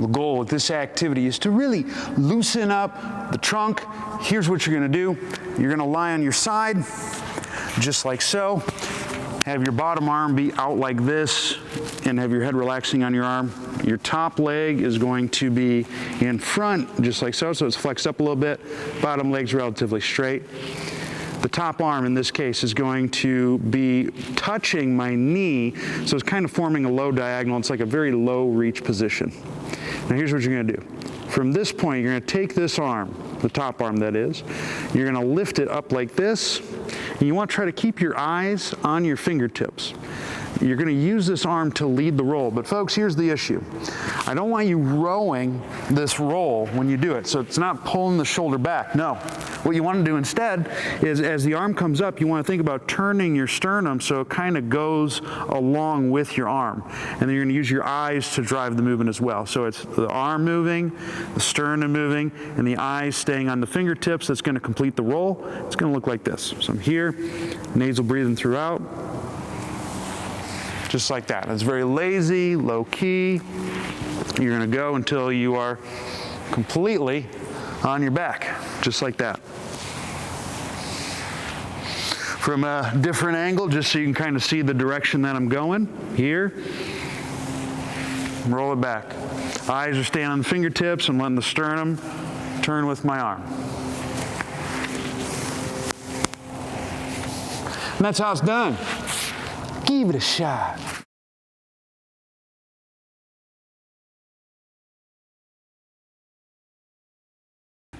The goal with this activity is to really loosen up the trunk. Here's what you're going to do. You're going to lie on your side, just like so. Have your bottom arm be out like this, and have your head relaxing on your arm. Your top leg is going to be in front, just like so, so it's flexed up a little bit. Bottom leg's relatively straight. The top arm, in this case, is going to be touching my knee, so it's kind of forming a low diagonal. It's like a very low reach position. Now here's what you're going to do. From this point, you're going to take this arm, the top arm that is, you're going to lift it up like this, and you want to try to keep your eyes on your fingertips. You're going to use this arm to lead the roll, but folks, here's the issue. I don't want you rowing this roll when you do it, so it's not pulling the shoulder back. No. What you want to do instead is, as the arm comes up, you want to think about turning your sternum so it kind of goes along with your arm. And then you're going to use your eyes to drive the movement as well. So it's the arm moving, the sternum moving, and the eyes staying on the fingertips. That's going to complete the roll. It's going to look like this. So I'm here, nasal breathing throughout. Just like that. It's very lazy, low key. You're going to go until you are completely on your back, just like that. From a different angle, just so you can kind of see the direction that I'm going. Here, roll it back. Eyes are staying on the fingertips. I'm letting the sternum turn with my arm. And that's how it's done. Give it a shot.